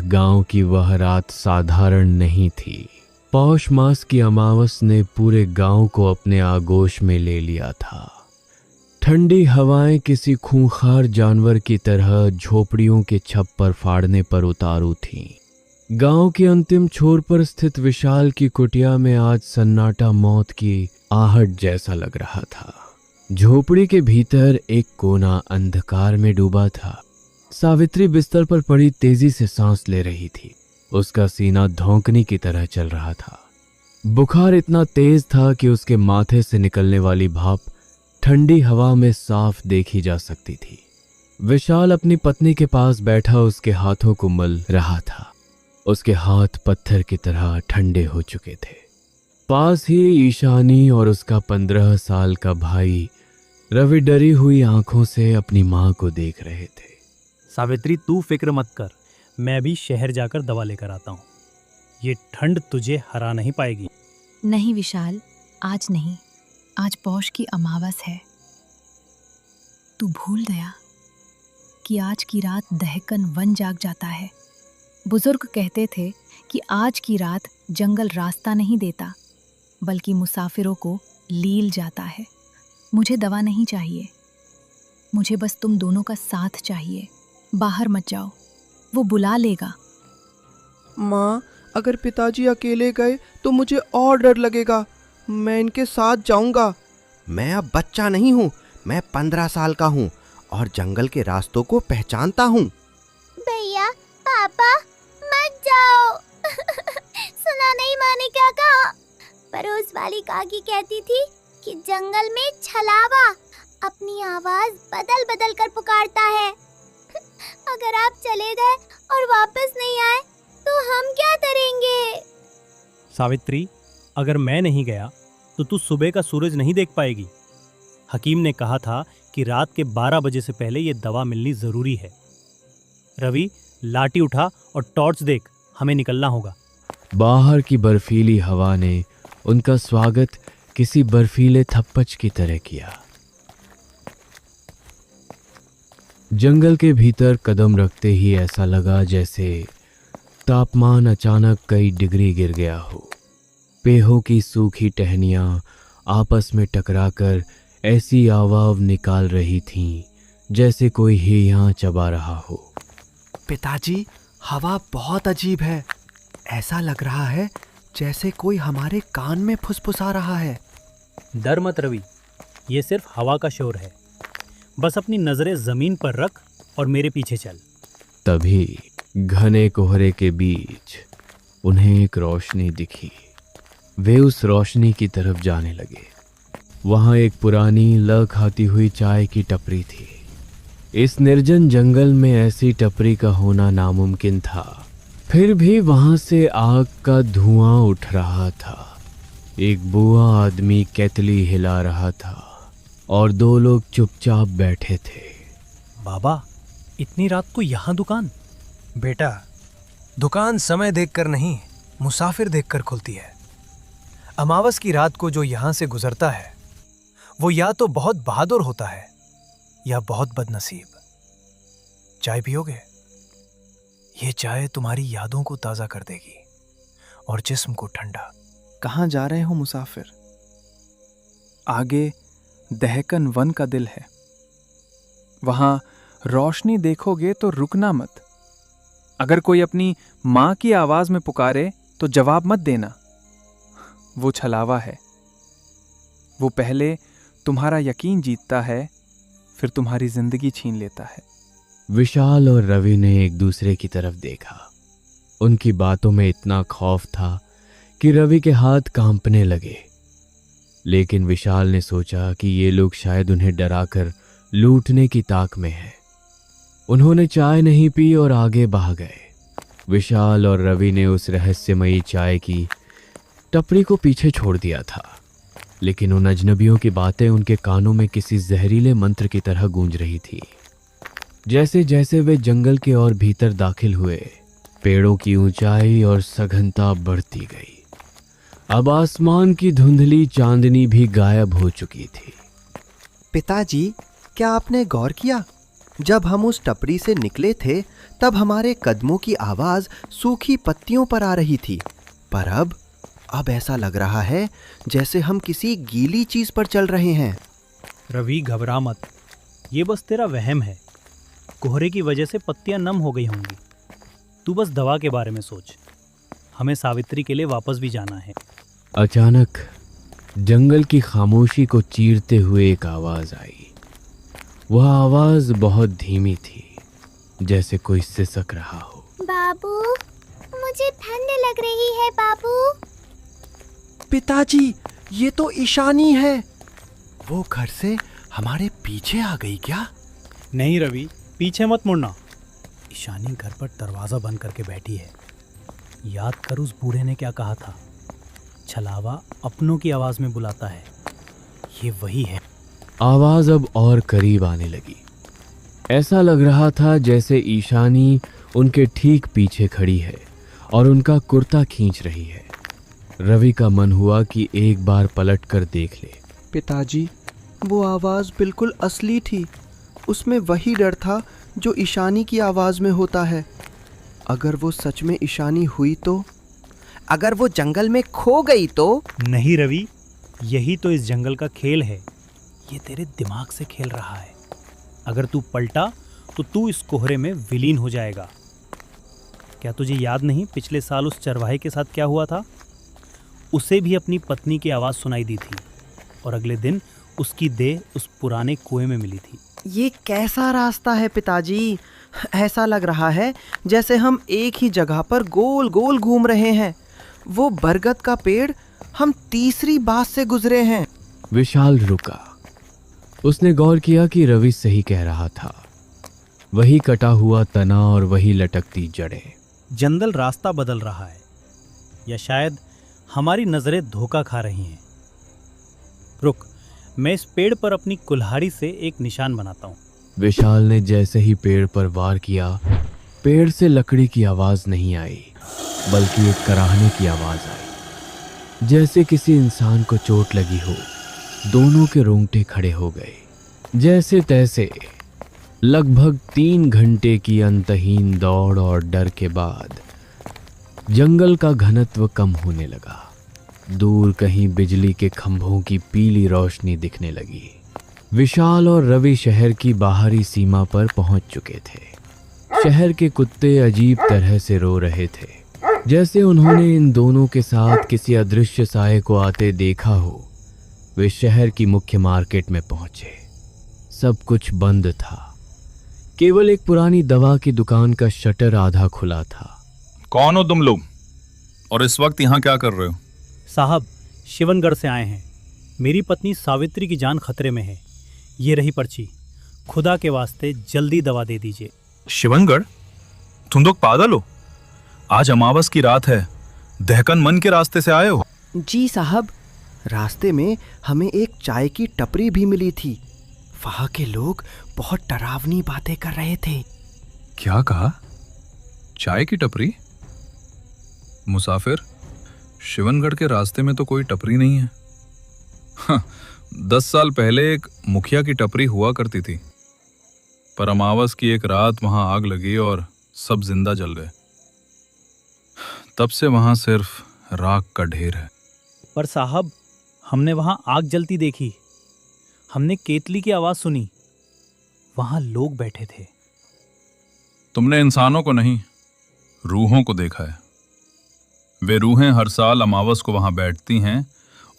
गांव की वह रात साधारण नहीं थी। पौष मास की अमावस ने पूरे गांव को अपने आगोश में ले लिया था। ठंडी हवाएं किसी खूंखार जानवर की तरह झोपड़ियों के छप्पर फाड़ने पर उतारू थीं। गांव के अंतिम छोर पर स्थित विशाल की कुटिया में आज सन्नाटा मौत की आहट जैसा लग रहा था। झोपड़ी के भीतर एक कोना अंधकार में डूबा था। सावित्री बिस्तर पर पड़ी तेजी से सांस ले रही थी। उसका सीना धौंकनी की तरह चल रहा था। बुखार इतना तेज था कि उसके माथे से निकलने वाली भाप ठंडी हवा में साफ देखी जा सकती थी। विशाल अपनी पत्नी के पास बैठा उसके हाथों को मल रहा था। उसके हाथ पत्थर की तरह ठंडे हो चुके थे। पास ही ईशानी और उसका 15 साल का भाई रवि डरी हुई आंखों से अपनी मां को देख रहे थे। सावित्री, तू फिक्र मत कर, मैं भी शहर जाकर दवा लेकर आता हूँ। ये ठंड तुझे हरा नहीं पाएगी। नहीं विशाल, आज नहीं। आज पौष की अमावस है। तू भूल गया कि आज की रात दहकन वन जाग जाता है। बुजुर्ग कहते थे कि आज की रात जंगल रास्ता नहीं देता, बल्कि मुसाफिरों को लील जाता है। मुझे दवा नहीं चाहिए, मुझे बस तुम दोनों का साथ चाहिए। बाहर मत जाओ, वो बुला लेगा। माँ, अगर पिताजी अकेले गए तो मुझे और डर लगेगा। मैं इनके साथ जाऊंगा। मैं अब बच्चा नहीं हूँ, मैं 15 साल का हूँ और जंगल के रास्तों को पहचानता हूँ। भैया, पापा, मत जाओ। सुना नहीं माँ ने क्या कहा? पड़ोस वाली काकी कहती थी कि जंगल में छलावा अपनी आवाज बदल बदल कर पुकारता है। अगर आप चले गए और वापस नहीं आए तो हम क्या करेंगे? सावित्री, अगर मैं नहीं गया तो तू सुबह का सूरज नहीं देख पाएगी। हकीम ने कहा था कि रात के 12 बजे से पहले ये दवा मिलनी जरूरी है। रवि, लाठी उठा और टॉर्च देख, हमें निकलना होगा। बाहर की बर्फीली हवा ने उनका स्वागत किसी बर्फीले थप्पच की तरह किया। जंगल के भीतर कदम रखते ही ऐसा लगा जैसे तापमान अचानक कई डिग्री गिर गया हो। पेहों की सूखी टहनियां आपस में टकराकर ऐसी आवाज निकाल रही थीं जैसे कोई हियां चबा रहा हो। पिताजी, हवा बहुत अजीब है। ऐसा लग रहा है जैसे कोई हमारे कान में फुसफुसा रहा है। डर मत रवि, ये सिर्फ हवा का शोर है। बस अपनी नजरें जमीन पर रख और मेरे पीछे चल। तभी घने कोहरे के बीच उन्हें एक रोशनी दिखी। वे उस रोशनी की तरफ जाने लगे। वहां एक पुरानी ल खाती हुई चाय की टपरी थी। इस निर्जन जंगल में ऐसी टपरी का होना नामुमकिन था। फिर भी वहां से आग का धुआं उठ रहा था। एक बुआ आदमी केतली हिला रहा था और 2 लोग चुपचाप बैठे थे। बाबा, इतनी रात को यहाँ दुकान? बेटा, दुकान समय देखकर नहीं, मुसाफिर देखकर खुलती है। अमावस की रात को जो यहाँ से गुजरता है वो या तो बहुत बहादुर होता है या बहुत बदनसीब। चाय पियोगे? ये चाय तुम्हारी यादों को ताजा कर देगी और जिस्म को ठंडा। कहाँ जा रहे हो मुसाफिर? आगे दहकन वन का दिल है। वहां रोशनी देखोगे तो रुकना मत। अगर कोई अपनी मां की आवाज में पुकारे तो जवाब मत देना। वो छलावा है। वो पहले तुम्हारा यकीन जीतता है, फिर तुम्हारी जिंदगी छीन लेता है। विशाल और रवि ने एक दूसरे की तरफ देखा। उनकी बातों में इतना खौफ था कि रवि के हाथ कांपने लगे। लेकिन विशाल ने सोचा कि ये लोग शायद उन्हें डराकर लूटने की ताक में हैं। उन्होंने चाय नहीं पी और आगे बह गए। विशाल और रवि ने उस रहस्यमयी चाय की टपरी को पीछे छोड़ दिया था, लेकिन उन अजनबियों की बातें उनके कानों में किसी जहरीले मंत्र की तरह गूंज रही थी। जैसे जैसे वे जंगल के और भीतर दाखिल हुए, पेड़ों की ऊंचाई और सघनता बढ़ती गई। अब आसमान की धुंधली चांदनी भी गायब हो चुकी थी। पिताजी, क्या आपने गौर किया? जब हम उस टपरी से निकले थे तब हमारे कदमों की आवाज सूखी पत्तियों पर आ रही थी, पर अब ऐसा लग रहा है जैसे हम किसी गीली चीज पर चल रहे हैं। रवि घबरा मत, ये बस तेरा वहम है। कोहरे की वजह से पत्तियां नम हो गई होंगी। तू बस दवा के बारे में सोच। हमें सावित्री के लिए वापस भी जाना है। अचानक जंगल की खामोशी को चीरते हुए एक आवाज आई। वह आवाज बहुत धीमी थी, जैसे कोई सिसक रहा हो। बाबू, मुझे ठंड लग रही है बाबू। पिताजी, ये तो ईशानी है। वो घर से हमारे पीछे आ गई क्या? नहीं रवि, पीछे मत मुड़ना। ईशानी घर पर दरवाजा बंद करके बैठी है। याद कर उस बूढ़े ने क्या कहा था, छलावा अपनों की आवाज में बुलाता है। ये वही है। आवाज अब और करीब आने लगी। ऐसा लग रहा था जैसे ईशानी उनके ठीक पीछे खड़ी है और उनका कुर्ता खींच रही है। रवि का मन हुआ कि एक बार पलट कर देख ले। पिताजी, वो आवाज बिल्कुल असली थी। उसमें वही डर था जो ईशानी की आवाज में होता है। अगर वो सच में ईशानी हुई तो? अगर वो जंगल में खो गई तो? नहीं रवि, यही तो इस जंगल का खेल है। ये तेरे दिमाग से खेल रहा है। अगर तू पलटा तो तू इस कोहरे में विलीन हो जाएगा। क्या तुझे याद नहीं पिछले साल उस चरवाहे के साथ क्या हुआ था? उसे भी अपनी पत्नी की आवाज़ सुनाई दी थी और अगले दिन उसकी देह उस पुराने कुएं में मिली थी। ये कैसा रास्ता है पिताजी? ऐसा लग रहा है जैसे हम एक ही जगह पर गोल गोल घूम रहे हैं। वो बरगद का पेड़, हम तीसरी बात से गुजरे हैं। विशाल रुका। उसने गौर किया कि रवि सही कह रहा था। वही कटा हुआ तना और वही लटकती जड़ें। जंगल रास्ता बदल रहा है, या शायद हमारी नजरें धोखा खा रही हैं। रुक, मैं इस पेड़ पर अपनी कुल्हाड़ी से एक निशान बनाता हूँ। विशाल ने जैसे ही पेड़ पर वार किया, पेड़ से लकड़ी की आवाज नहीं आई, बल्कि एक कराहने की आवाज आई, जैसे किसी इंसान को चोट लगी हो। दोनों के रोंगटे खड़े हो गए। जैसे तैसे लगभग 3 घंटे की अंतहीन दौड़ और डर के बाद जंगल का घनत्व कम होने लगा। दूर कहीं बिजली के खंभों की पीली रोशनी दिखने लगी। विशाल और रवि शहर की बाहरी सीमा पर पहुंच चुके थे। शहर के कुत्ते अजीब तरह से रो रहे थे, जैसे उन्होंने इन दोनों के साथ किसी अदृश्य साए को आते देखा हो। वे शहर की मुख्य मार्केट में पहुंचे। सब कुछ बंद था। केवल एक पुरानी दवा की दुकान का शटर आधा खुला था। कौन हो तुम लोग और इस वक्त यहाँ क्या कर रहे हो? साहब, शिवनगढ़ से आए हैं। मेरी पत्नी सावित्री की जान खतरे में है। ये रही पर्ची। खुदा के वास्ते जल्दी दवा दे दीजिए। शिवनगढ़? तुम लोग पागल हो? आज अमावस की रात है। दहकन मन के रास्ते से आए हो? जी साहब, रास्ते में हमें एक चाय की टपरी भी मिली थी। वहाँ के लोग बहुत डरावनी बातें कर रहे थे। क्या कहा? चाय की टपरी? मुसाफिर, शिवनगढ़ के रास्ते में तो कोई टपरी नहीं है। 10 साल पहले एक मुखिया की टपरी हुआ करती थी, पर अमावस की एक रात वहां आग लगी और सब जिंदा जल गए। तब से वहां सिर्फ राख का ढेर है। पर साहब, हमने वहां आग जलती देखी। हमने केतली की आवाज सुनी। वहां लोग बैठे थे। तुमने इंसानों को नहीं, रूहों को देखा है। वे रूहें हर साल अमावस को वहां बैठती हैं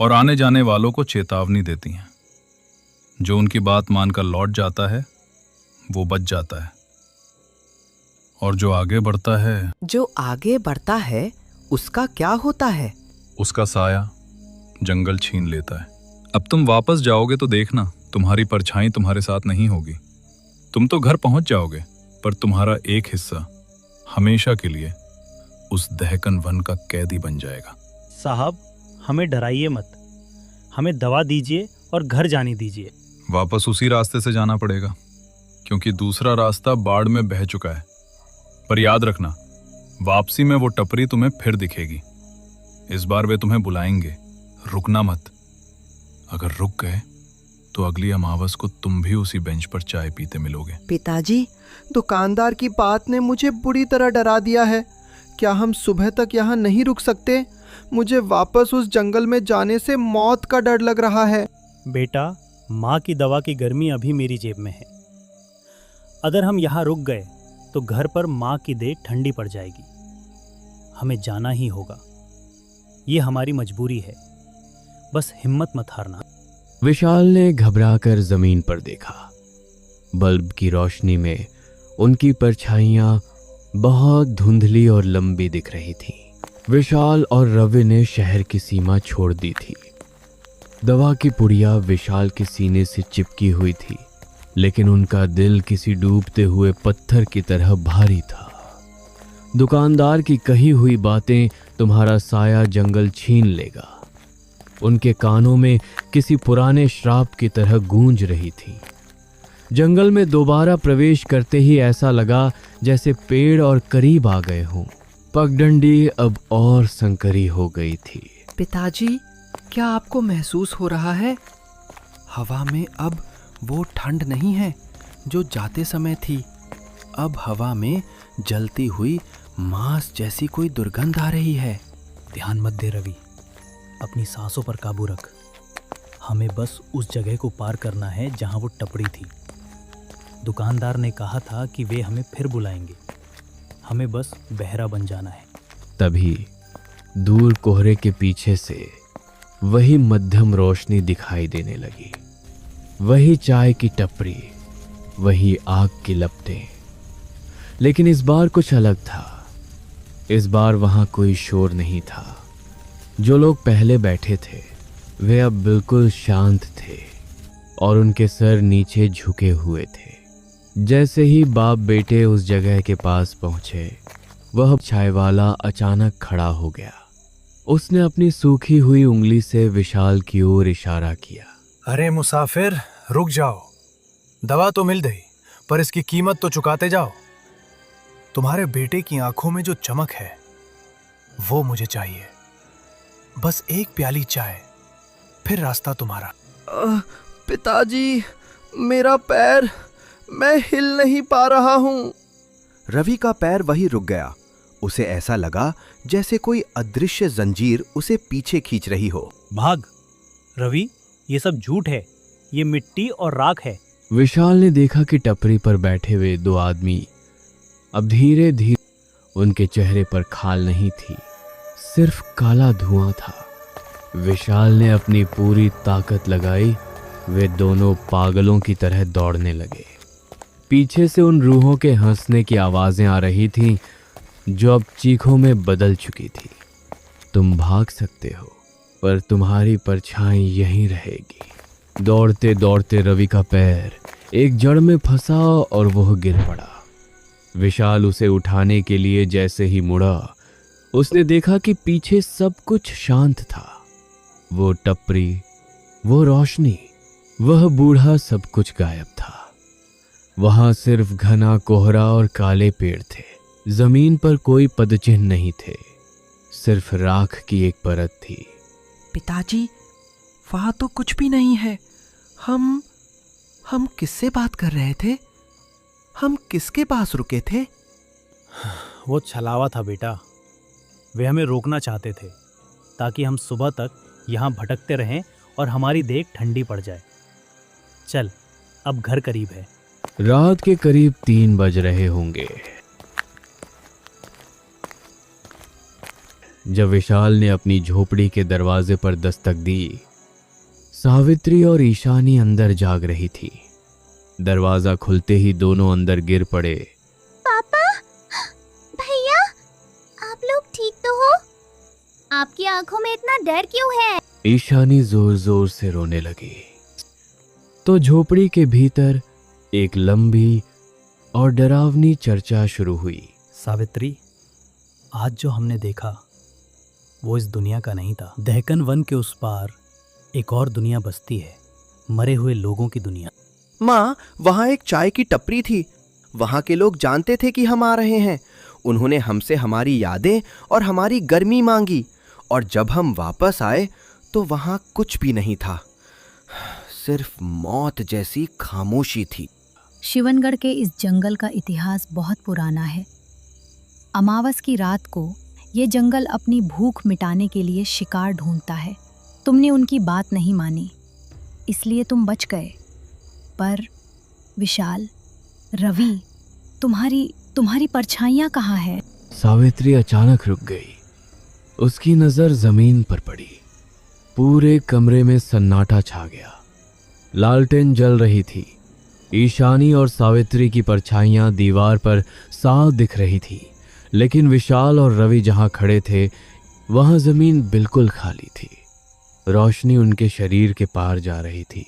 और आने जाने वालों को चेतावनी देती हैं। जो उनकी बात मानकर लौट जाता है वो बच जाता है, और जो आगे बढ़ता है उसका क्या होता है? उसका साया जंगल छीन लेता है। अब तुम वापस जाओगे तो देखना, तुम्हारी परछाई तुम्हारे साथ नहीं होगी। तुम तो घर पहुंच जाओगे, पर तुम्हारा एक हिस्सा हमेशा के लिए उस दहकन वन का कैदी बन जाएगा। साहब, हमें डराइए मत। हमें दवा दीजिए और घर जाने दीजिए। वापस उसी रास्ते से जाना पड़ेगा, क्योंकि दूसरा रास्ता बाढ़ में बह चुका है। पर याद रखना, वापसी में वो टपरी तुम्हें फिर दिखेगी। इस बार वे तुम्हें बुलाएंगे, रुकना मत। अगर रुक गए तो तो अगली अमावस को तुम भी उसी बेंच पर चाय पीते मिलोगे। पिताजी, दुकानदार की बात ने मुझे बुरी तरह डरा दिया है। क्या हम सुबह तक यहाँ नहीं रुक सकते? मुझे वापस उस जंगल में जाने से मौत का डर लग रहा है। बेटा, माँ की दवा की गर्मी अभी मेरी जेब में है। अगर हम यहाँ रुक गए तो घर पर माँ की देह ठंडी पड़ जाएगी। हमें जाना ही होगा, ये हमारी मजबूरी है। बस हिम्मत मत हारना। विशाल ने घबराकर जमीन पर देखा। बल्ब की रोशनी में उनकी परछाइयां बहुत धुंधली और लंबी दिख रही थीं। विशाल और रवि ने शहर की सीमा छोड़ दी थी। दवा की पुड़िया विशाल के सीने से चिपकी हुई थी, लेकिन उनका दिल किसी डूबते हुए पत्थर की तरह भारी था। दुकानदार की कही हुई बातें तुम्हारा साया जंगल छीन लेगा, उनके कानों में किसी पुराने श्राप की तरह गूंज रही थी। जंगल में दोबारा प्रवेश करते ही ऐसा लगा जैसे पेड़ और करीब आ गए हों। पगडंडी अब और संकरी हो गई थी। पिताजी, क्या आपको महसूस हो रहा है? हवा में अब वो ठंड नहीं है जो जाते समय थी। अब हवा में जलती हुई मांस जैसी कोई दुर्गंध आ रही है। ध्यान मत दे रवि, अपनी सांसों पर काबू रख। हमें बस उस जगह को पार करना है जहां वो टपरी थी। दुकानदार ने कहा था कि वे हमें फिर बुलाएंगे। हमें बस बहरा बन जाना है। तभी दूर कोहरे के पीछे से वही मध्यम रोशनी दिखाई देने लगी। वही चाय की टपरी, वही आग की लपटें। लेकिन इस बार कुछ अलग था। इस बार वहां कोई शोर नहीं था। जो लोग पहले बैठे थे वे अब बिल्कुल शांत थे और उनके सर नीचे झुके हुए थे। जैसे ही बाप बेटे उस जगह के पास पहुंचे, वह चाय वाला अचानक खड़ा हो गया। उसने अपनी सूखी हुई उंगली से विशाल की ओर इशारा किया। अरे मुसाफिर, रुक जाओ। दवा तो मिल गई, पर इसकी कीमत तो चुकाते जाओ। तुम्हारे बेटे की आंखों में जो चमक है वो मुझे चाहिए। बस एक प्याली चाय, फिर रास्ता तुम्हारा। पिताजी, मेरा पैर, मैं हिल नहीं पा रहा हूँ। रवि का पैर वहीं रुक गया। उसे ऐसा लगा जैसे कोई अदृश्य जंजीर उसे पीछे खींच रही हो। भाग रवि, ये सब झूठ है। ये मिट्टी और राख है। विशाल ने देखा कि टपरी पर बैठे हुए दो आदमी अब धीरे धीरे, उनके चेहरे पर खाल नहीं थी, सिर्फ काला धुआं था। विशाल ने अपनी पूरी ताकत लगाई। वे दोनों पागलों की तरह दौड़ने लगे। पीछे से उन रूहों के हंसने की आवाजें आ रही थीं जो अब चीखों में बदल चुकी थी। तुम भाग सकते हो, पर तुम्हारी परछाई यहीं रहेगी। दौड़ते दौड़ते रवि का पैर एक जड़ में फंसा और वह गिर पड़ा। विशाल उसे उठाने के लिए जैसे ही मुड़ा, उसने देखा कि पीछे सब कुछ शांत था। वो टपरी, वो रोशनी, वह बूढ़ा, सब कुछ गायब था। वहां सिर्फ घना कोहरा और काले पेड़ थे। जमीन पर कोई पदचिन्ह नहीं थे, सिर्फ राख की एक परत थी। पिताजी, वहां तो कुछ भी नहीं है। हम किससे बात कर रहे थे? हम किसके पास रुके थे? वो छलावा था बेटा। वे हमें रोकना चाहते थे ताकि हम सुबह तक यहाँ भटकते रहें और हमारी देह ठंडी पड़ जाए। चल, अब घर करीब है। रात के करीब 3 बज रहे होंगे जब विशाल ने अपनी झोपड़ी के दरवाजे पर दस्तक दी। सावित्री और ईशानी अंदर जाग रही थी। दरवाजा खुलते ही दोनों अंदर गिर पड़े। पापा, भैया, आप लोग ठीक तो हो? आपकी आंखों में इतना डर क्यों है? ईशानी जोर जोर से रोने लगी। तो झोपड़ी के भीतर एक लंबी और डरावनी चर्चा शुरू हुई। सावित्री, आज जो हमने देखा वो इस दुनिया का नहीं था। दहकन वन के उस पार एक और दुनिया बसती है, मरे हुए लोगों की दुनिया। माँ, वहाँ एक चाय की टपरी थी। वहाँ के लोग जानते थे कि हम आ रहे हैं। उन्होंने हमसे हमारी यादें और हमारी गर्मी मांगी, और जब हम वापस आए तो वहाँ कुछ भी नहीं था, सिर्फ मौत जैसी खामोशी थी। शिवनगढ़ के इस जंगल का इतिहास बहुत पुराना है। अमावस की रात को ये जंगल अपनी भूख मिटाने के लिए शिकार ढूंढता है। तुमने उनकी बात नहीं मानी, इसलिए तुम बच गए। पर विशाल, रवि, तुम्हारी परछाइयाँ कहाँ है? सावित्री अचानक रुक गई। उसकी नजर जमीन पर पड़ी। पूरे कमरे में सन्नाटा छा गया। लालटेन जल रही थी। ईशानी और सावित्री की परछाइयां दीवार पर साफ दिख रही थी, लेकिन विशाल और रवि जहां खड़े थे वहां जमीन बिल्कुल खाली थी। रोशनी उनके शरीर के पार जा रही थी,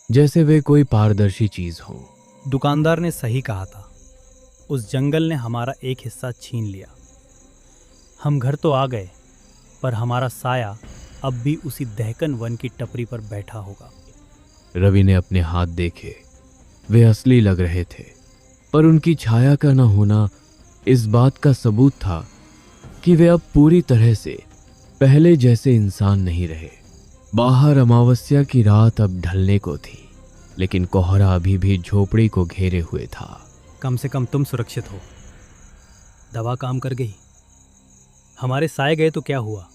जैसे वे कोई पारदर्शी चीज हो। दुकानदार ने सही कहा था, उस जंगल ने हमारा एक हिस्सा छीन लिया। हम घर तो आ गए, पर हमारा साया अब भी उसी दहकन वन की टपरी पर बैठा होगा। रवि ने अपने हाथ देखे। वे असली लग रहे थे, पर उनकी छाया का न होना इस बात का सबूत था कि वे अब पूरी तरह से पहले जैसे इंसान नहीं रहे। बाहर अमावस्या की रात अब ढलने को थी, लेकिन कोहरा अभी भी झोपड़ी को घेरे हुए था। कम से कम तुम सुरक्षित हो। दवा काम कर गई। हमारे साए गए तो क्या हुआ,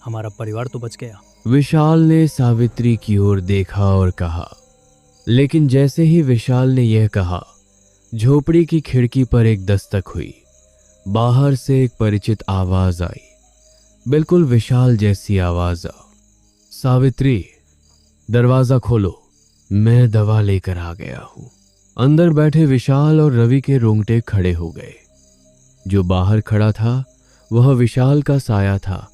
हमारा परिवार तो बच गया। विशाल ने सावित्री की ओर देखा और कहा, लेकिन जैसे ही विशाल ने यह कहा, झोपड़ी की खिड़की पर एक दस्तक हुई। बाहर से एक परिचित आवाज आई, बिल्कुल विशाल जैसी आवाज। सावित्री, दरवाजा खोलो, मैं दवा लेकर आ गया हूं। अंदर बैठे विशाल और रवि के रोंगटे खड़े हो गए। जो बाहर खड़ा था वह विशाल का साया था,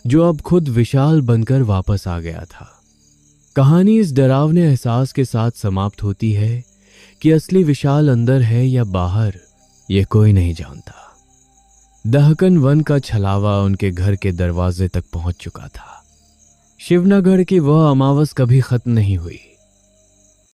जो अब खुद विशाल बनकर वापस आ गया था। कहानी इस डरावने एहसास के साथ समाप्त होती है कि असली विशाल अंदर है या बाहर, यह कोई नहीं जानता। दहकन वन का छलावा उनके घर के दरवाजे तक पहुंच चुका था। शिवनगढ़ की वह अमावस कभी खत्म नहीं हुई।